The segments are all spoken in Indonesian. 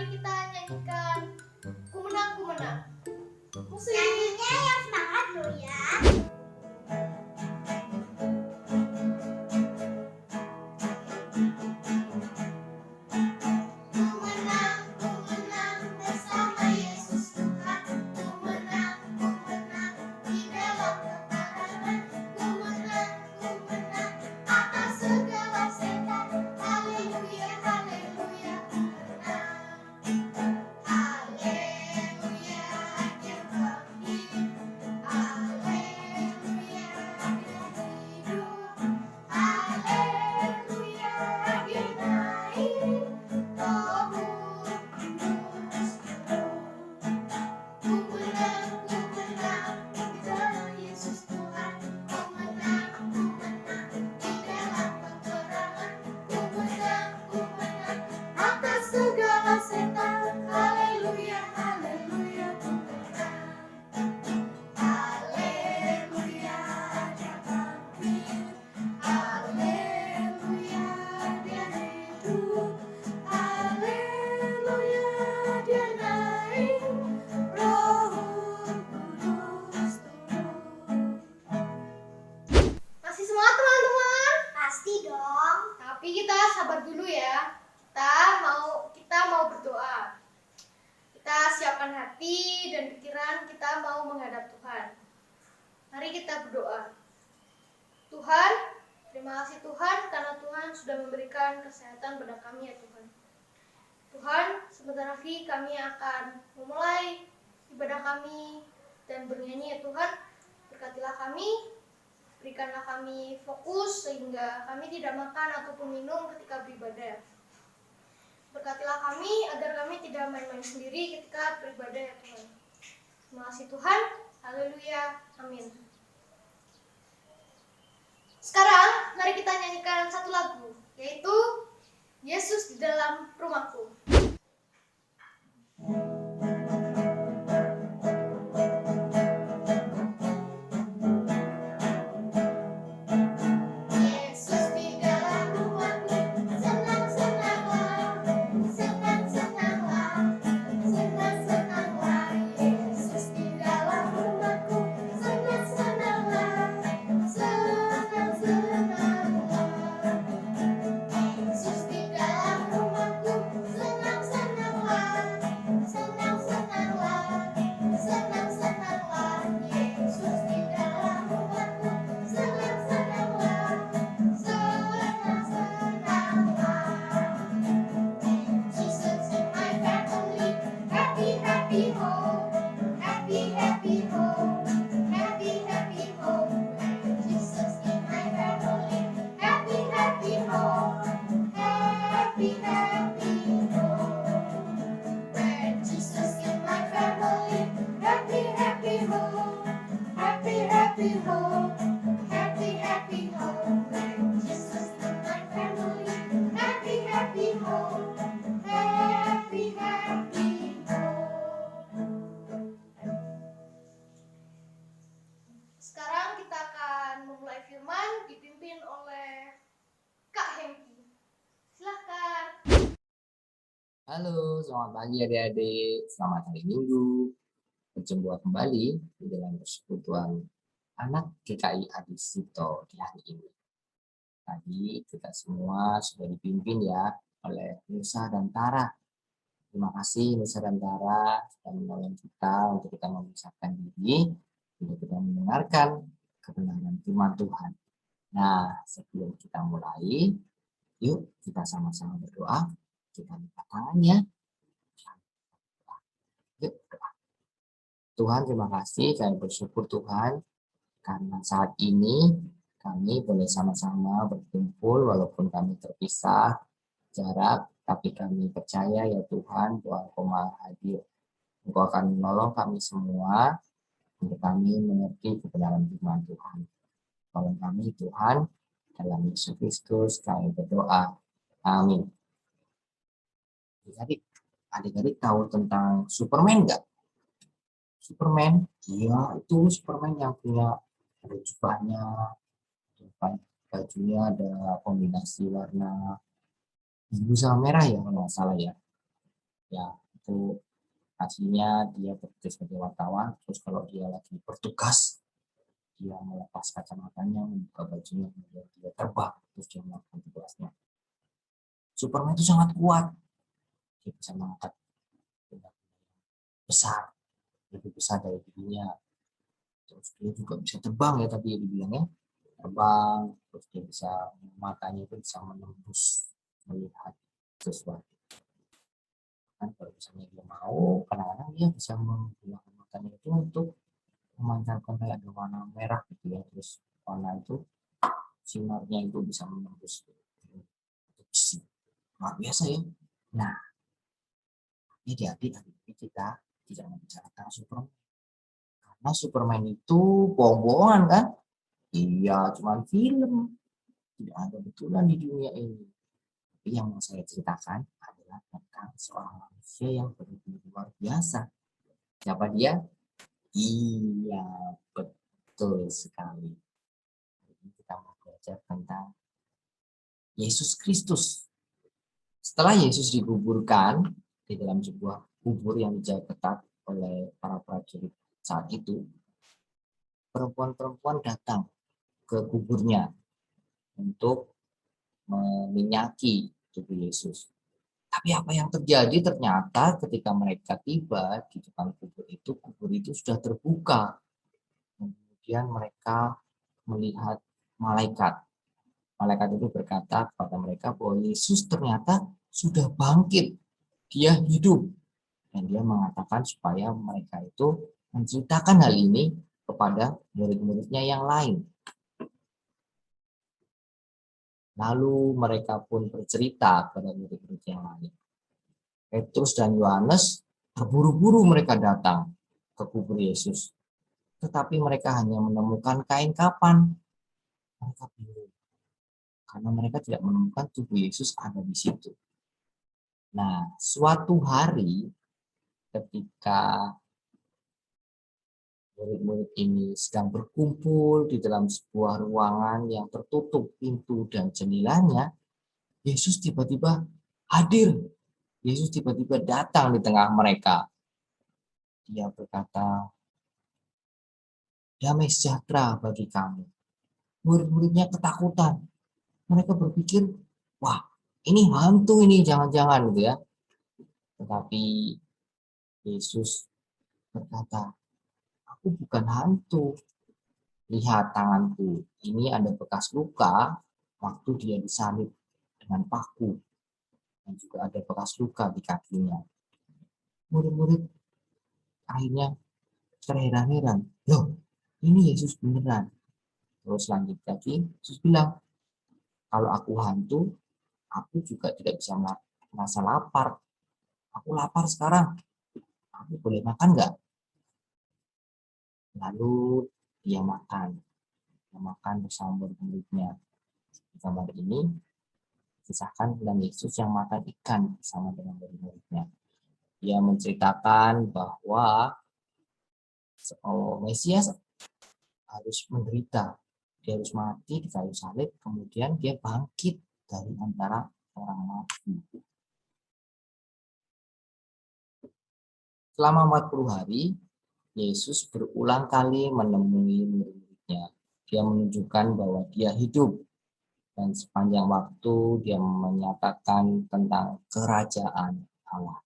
mari kita nyanyikan Ku Menang, Ku Menang. Musik. Nyanyinya yang semangat loh ya. Masih semangat teman-teman? Pasti dong. Tapi kita sabar dulu ya. Kita mau berdoa. Kita siapkan hati dan pikiran, kita mau menghadap Tuhan. Mari kita berdoa. Tuhan, terima kasih Tuhan karena Tuhan sudah memberikan kesehatan pada kami ya Tuhan. Tuhan, sebentar lagi kami akan memulai ibadah kami dan bernyanyi ya Tuhan. Berkatilah kami, berikanlah kami fokus sehingga kami tidak makan ataupun minum ketika beribadah. Berkatilah kami agar kami tidak main-main sendiri ketika beribadah ya Tuhan. Terima kasih Tuhan. Haleluya. Amin. Sekarang mari kita nyanyikan satu lagu, yaitu Yesus di dalam rumahku. Sekarang kita akan memulai firman dipimpin oleh Kak Hengki. Silahkan. Halo, selamat pagi adik-adik. Selamat hari Minggu. Berjumpa kembali di dalam persekutuan anak GKI Adi Sito di hari ini. Tadi kita semua sudah dipimpin ya oleh Nusa dan Tara. Terima kasih Nusa dan Tara sudah menolong kita untuk kita memisahkan diri, untuk kita mendengarkan kebenaran firman Tuhan. Nah, sebelum kita mulai, yuk kita sama-sama berdoa. Kita lipat tangannya. Yuk, doa. Tuhan, terima kasih. Kami bersyukur Tuhan karena saat ini kami boleh sama-sama berkumpul walaupun kami terpisah jarak, tapi kami percaya ya Tuhan, Tuhan Engkau Maha hadir. Engkau akan menolong kami semua untuk kami mengerti kebenaran firman Tuhan. Tolong kami Tuhan, dalam Yesus Kristus kami berdoa. Amin. Adik-adik tahu tentang Superman nggak? Superman, iya itu Superman yang punya ada jubahnya, bajunya ada kombinasi warna biru sama merah ya kalau nggak salah ya. Ya, itu hasilnya dia bekerja sebagai wartawan. Terus kalau dia lagi bertugas, dia melepas kacamatanya, membuka bajunya, kemudian dia terbang, terus dia melakukan tugasnya. Superman itu sangat kuat, dia bisa mengangkat benda besar, lebih besar dari dirinya. Terus dia juga bisa terbang ya, tadi dibilangnya terbang, terus dia bisa, matanya itu bisa menembus melihat sesuatu. Kan kalau misalnya dia mau, kadang-kadang dia bisa menggunakan matanya itu untuk memancarkan kayak ada warna merah gitu ya, terus warna itu sinarnya itu bisa menembus besi. Luar biasa ya. Nah, ini adik-adik kita tidak membicarakan Superman, karena Superman itu bohong-bohongan kan. Iya, cuma film, tidak ada betulan di dunia ini. Tapi yang mau saya ceritakan adalah tentang seorang manusia yang benar-benar luar biasa. Siapa dia? Iya, betul sekali. Ini kita mau belajar tentang Yesus Kristus. Setelah Yesus dikuburkan di dalam sebuah kubur yang dijaga ketat oleh para prajurit saat itu, perempuan-perempuan datang ke kuburnya untuk meminyaki tubuh Yesus. Tapi apa yang terjadi, ternyata ketika mereka tiba di depan kubur itu sudah terbuka. Kemudian mereka melihat malaikat. Malaikat itu berkata kepada mereka bahwa Yesus ternyata sudah bangkit. Dia hidup. Dan dia mengatakan supaya mereka itu menceritakan hal ini kepada murid-muridnya yang lain. Lalu mereka pun bercerita kepada murid-murid yang lain. Petrus dan Yohanes terburu-buru mereka datang ke kubur Yesus. Tetapi mereka hanya menemukan kain kapan. Mereka bingung. Karena mereka tidak menemukan tubuh Yesus ada di situ. Nah, suatu hari ketika murid-murid ini sedang berkumpul di dalam sebuah ruangan yang tertutup pintu dan jendelanya, Yesus tiba-tiba hadir. Yesus tiba-tiba datang di tengah mereka. Dia berkata, "Damai sejahtera bagi kamu." Murid-muridnya ketakutan. Mereka berpikir, wah, ini hantu ini, jangan-jangan gitu ya. Tetapi Yesus berkata, "Aku bukan hantu. Lihat tanganku, ini ada bekas luka waktu dia disalib dengan paku. Dan juga ada bekas luka di kakinya." Murid-murid akhirnya terheran-heran. Loh, ini Yesus beneran. Terus lanjut lagi, Yesus bilang, "Kalau aku hantu, aku juga tidak bisa merasa lapar. Aku lapar sekarang. Aku boleh makan nggak?" Lalu dia makan. Dia makan bersama murid-muridnya. Di gambar ini kisahkan tentang Yesus yang makan ikan bersama dengan murid-muridnya. Dia menceritakan bahwa Mesias harus menderita. Dia harus mati di kayu salib, kemudian dia bangkit dari antara orang mati. Selama 40 hari, Yesus berulang kali menemui murid-muridnya. Dia menunjukkan bahwa dia hidup. Dan sepanjang waktu dia menyatakan tentang kerajaan Allah.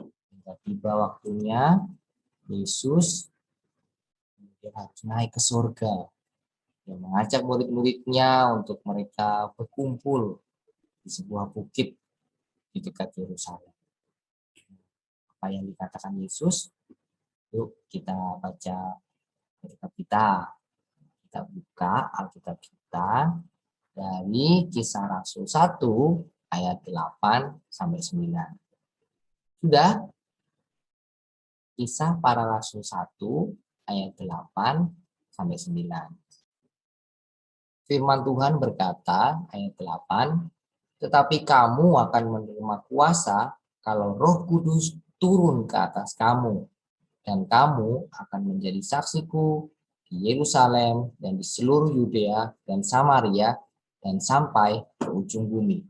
Hingga tiba waktunya, Yesus kemudian harus naik ke surga. Dia mengajak murid-muridnya untuk mereka berkumpul di sebuah bukit di dekat Yerusalem. Apa yang dikatakan Yesus? Yuk kita baca Alkitab kita. Kita buka Alkitab kita dari Kisah Rasul 1 ayat 8 sampai 9. Sudah? Kisah Para Rasul 1 ayat 8 sampai 9. Firman Tuhan berkata, ayat 8, "Tetapi kamu akan menerima kuasa kalau Roh Kudus turun ke atas kamu, dan kamu akan menjadi saksiku di Yerusalem dan di seluruh Yudea dan Samaria dan sampai ke ujung bumi."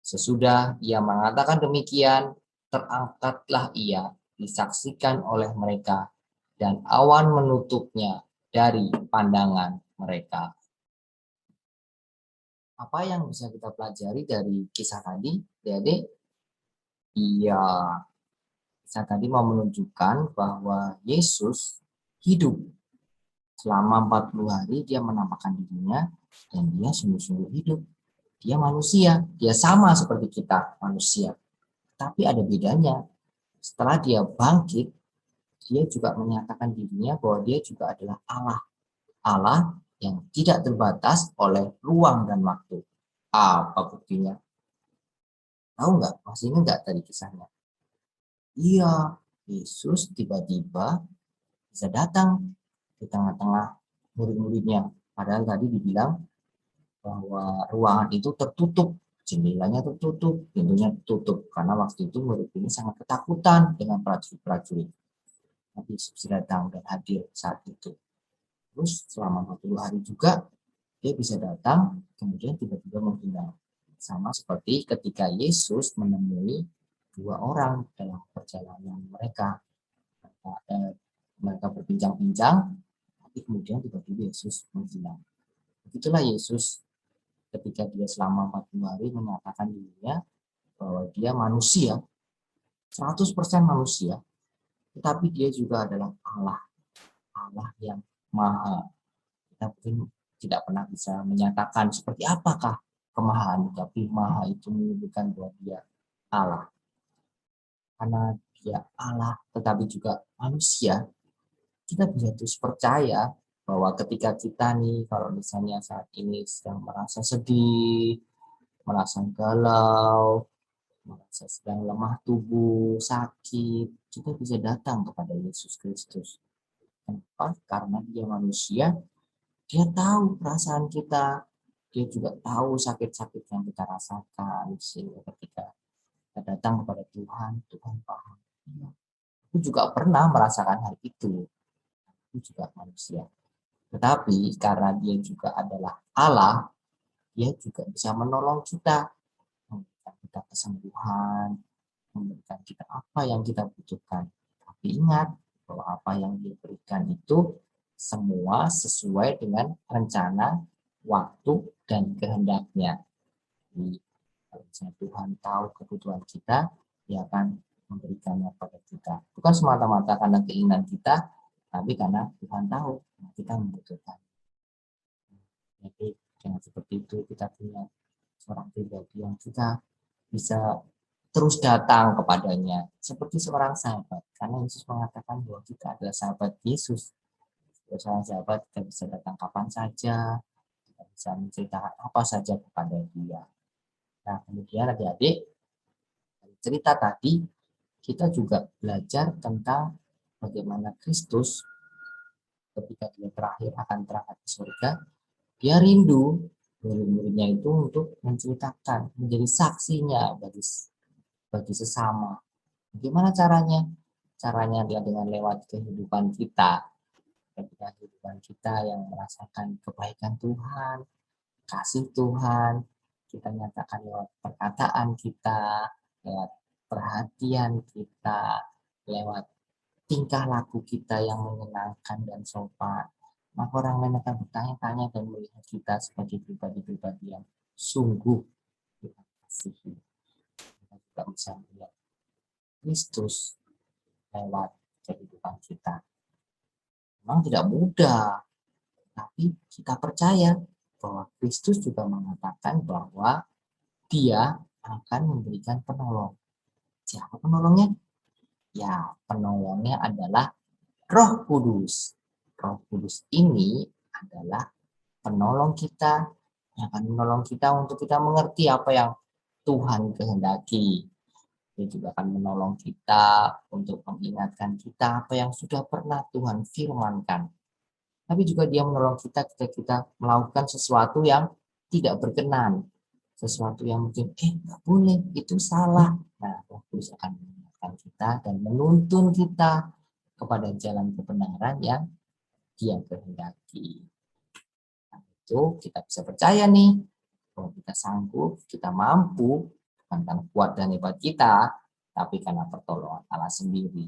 Sesudah ia mengatakan demikian, terangkatlah ia, disaksikan oleh mereka, dan awan menutupnya dari pandangan mereka. Apa yang bisa kita pelajari dari kisah tadi, adik-adik? Iya, kisah tadi mau menunjukkan bahwa Yesus hidup. Selama 40 hari dia menampakkan dirinya dan dia sungguh-sungguh hidup. Dia manusia, dia sama seperti kita manusia. Tapi ada bedanya. Setelah dia bangkit, dia juga menyatakan dirinya bahwa dia juga adalah Allah. Allah yang tidak terbatas oleh ruang dan waktu. Apa buktinya? Tahu nggak? Masih ingat nggak tadi kisahnya? Iya, Yesus tiba-tiba bisa datang di tengah-tengah murid-muridnya. Padahal tadi dibilang bahwa ruangan itu tertutup, jendelanya tertutup, pintunya tertutup. Karena waktu itu murid ini sangat ketakutan dengan prajurit-prajurit. Tapi Yesus datang dan hadir saat itu. Terus selama 40 hari juga dia bisa datang, kemudian tiba-tiba menghilang. Sama seperti ketika Yesus menemui 2 orang dalam perjalanan mereka. Mereka berbincang-bincang, tapi kemudian tiba-tiba Yesus menghilang. Begitulah Yesus ketika dia selama 40 hari menyatakan dirinya bahwa dia manusia, 100% manusia, tetapi dia juga adalah Allah. Allah yang maha. Kita mungkin tidak pernah bisa menyatakan seperti apakah kemahaan, tapi maha itu menunjukkan bahwa dia Allah. Karena dia Allah, tetapi juga manusia, kita bisa terus percaya bahwa ketika kita nih, kalau misalnya saat ini sedang merasa sedih, merasa galau, merasa sedang lemah tubuh, sakit, kita bisa datang kepada Yesus Kristus. Kenapa? Karena dia manusia, dia tahu perasaan kita, dia juga tahu sakit-sakit yang kita rasakan. Sehingga ketika kita datang kepada Tuhan, Tuhan paham. Aku juga pernah merasakan hal itu. Aku juga manusia. Tetapi karena dia juga adalah Allah, dia juga bisa menolong kita, memberikan kita kesembuhan, memberikan kita apa yang kita butuhkan. Tapi ingat bahwa apa yang dia berikan itu semua sesuai dengan rencana, waktu, dan kehendaknya. Jadi, kalau misalnya Tuhan tahu kebutuhan kita, dia akan memberikannya pada kita. Bukan semata-mata karena keinginan kita, tapi karena Tuhan tahu kita membutuhkan. Jadi dengan seperti itu kita punya seorang pribadi yang kita bisa terus datang kepadanya seperti seorang sahabat. Karena Yesus mengatakan bahwa kita adalah sahabat Yesus. Sebagai seorang sahabat kita bisa datang kapan saja, kita bisa menceritakan apa saja kepada dia. Nah kemudian adik-adik, dari cerita tadi kita juga belajar tentang bagaimana Kristus ketika dia terakhir akan berangkat ke surga, dia rindu murid-muridnya itu untuk menceritakan, menjadi saksinya bagi sesama. Bagaimana caranya? Caranya adalah dengan lewat kehidupan kita. Ketika kehidupan kita yang merasakan kebaikan Tuhan, kasih Tuhan, kita nyatakan lewat perkataan kita, lewat perhatian kita, lewat tingkah laku kita yang menyenangkan dan sopan, maka orang lain akan bertanya-tanya dan melihat kita sebagai pribadi-pribadi yang sungguh kita kasihi. Kita juga bisa melihat Kristus lewat kehidupan kita. Memang tidak mudah, tapi kita percaya bahwa Kristus juga mengatakan bahwa Dia akan memberikan penolong. Siapa penolongnya? Ya, penolongnya adalah Roh Kudus. Roh Kudus ini adalah penolong kita yang akan menolong kita untuk kita mengerti apa yang Tuhan kehendaki. Dia juga akan menolong kita untuk mengingatkan kita apa yang sudah pernah Tuhan firmankan. Tapi juga dia menolong kita ketika kita melakukan sesuatu yang tidak berkenan. Sesuatu yang mungkin, nggak boleh, itu salah. Nah, Roh Kudus akan mengingatkan kita dan menuntun kita kepada jalan kebenaran yang dia kehendaki. Nah, itu kita bisa percaya nih, bahwa kita sanggup, kita mampu, bukan karena kuat dan hebat kita, tapi karena pertolongan Allah sendiri.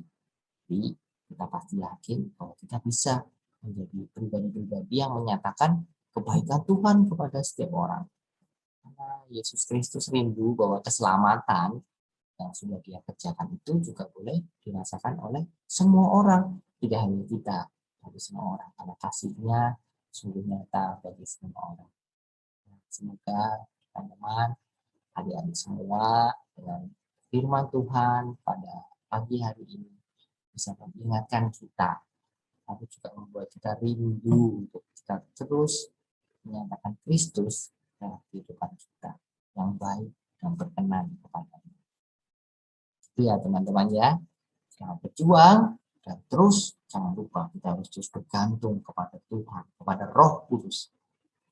Jadi kita pasti yakin bahwa kita bisa menjadi pribadi-pribadi yang menyatakan kebaikan Tuhan kepada setiap orang. Karena Yesus Kristus rindu bahwa keselamatan yang sudah Dia kerjakan itu juga boleh dirasakan oleh semua orang, tidak hanya kita, tapi semua orang. Karena kasih-Nya sungguh nyata bagi semua orang. Semoga teman-teman, adik-adik semua dengan firman Tuhan pada pagi hari ini bisa mengingatkan kita, tapi juga membuat kita rindu untuk kita terus menyatakan Kristus dalam kehidupan kita yang baik dan berkenan kepada Dia. Itu ya teman-teman ya, jangan berjuang dan terus jangan lupa kita harus terus bergantung kepada Tuhan, kepada Roh Kudus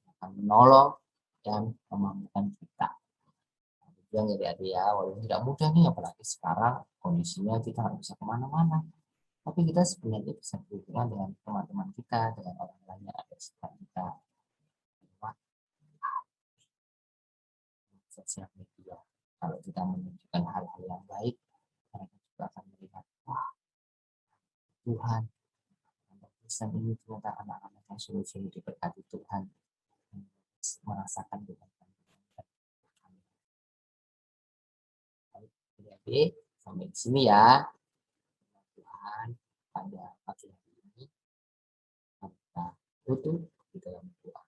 yang akan menolong dan memampukan kita. Yang jadi adik ya, walaupun tidak mudah nih, apalagi sekarang kondisinya kita nggak bisa kemana-mana, tapi kita sebenarnya bisa berhubungan dengan teman-teman kita, dengan orang lain yang ada di sekitar kita lewat sosial media. Kalau kita menunjukkan hal-hal yang baik, mereka juga akan melihat, wah Tuhan, Kristen ini ternyata anak-anak yang sungguh-sungguh diberkati Tuhan, merasakan dengan Jadi sampai di sini ya. Tuhan pada pagi hari ini kita tutup di dalam doa.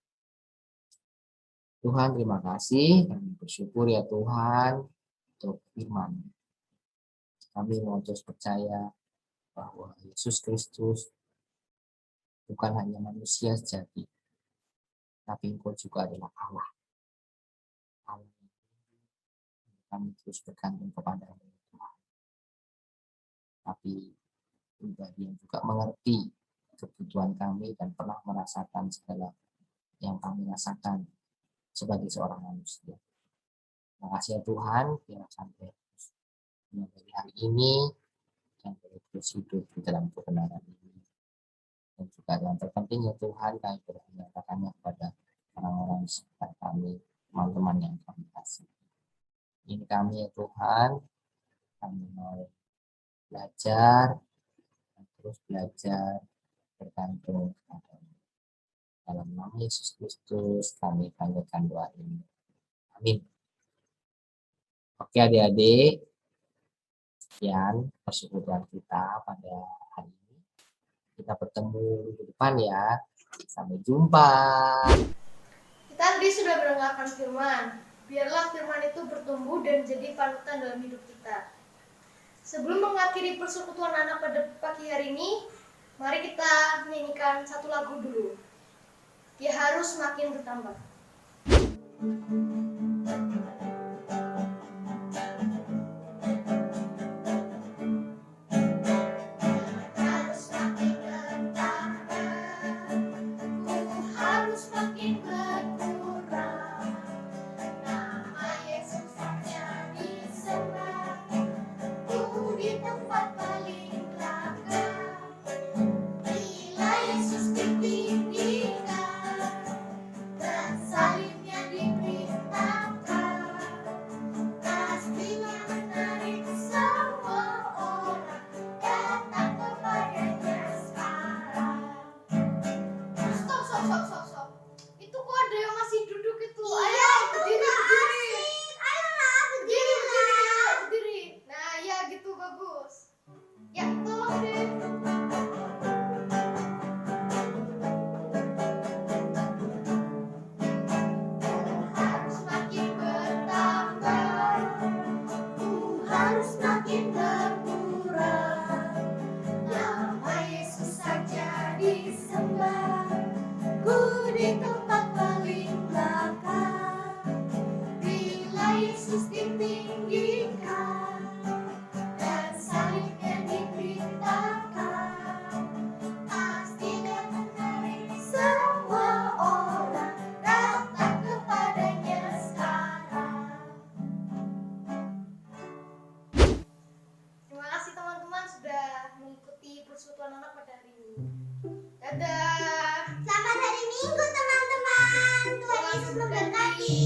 Tuhan terima kasih, kami bersyukur ya Tuhan untuk firman. Kami mau terus percaya bahwa Yesus Kristus bukan hanya manusia sejati, tapi Engkau juga adalah Allah. Allah. Kami terus bergantung kepada Tuhan. Tapi pribadi yang juga mengerti kebutuhan kami dan pernah merasakan segala yang kami rasakan sebagai seorang manusia. Terima kasih ya Tuhan, biar sampai dari hari ini dan boleh terus hidup di dalam kebenaran ini. Dan juga yang terpenting ya Tuhan, kami boleh menyatakannya kepada orang-orang di sekitar kami, teman-teman yang kami kasih. Ini kami ya Tuhan, kami mau belajar, dan terus belajar bergantung kepada-Mu. Dalam nama Yesus Kristus kami panjatkan doa ini. Amin. Oke adik-adik, sekian persekutuan kita pada hari ini. Kita bertemu di depan ya. Sampai jumpa. Kita tadi sudah mendengarkan firman. Biarlah firman itu bertumbuh dan jadi panutan dalam hidup kita. Sebelum mengakhiri persekutuan anak pada pagi hari ini, mari kita menyanyikan satu lagu dulu. Dia harus makin bertambah. Persekutuan anak pada hari ini. Dadah. Selamat hari Minggu teman-teman. Tuhan Yesus memberkati.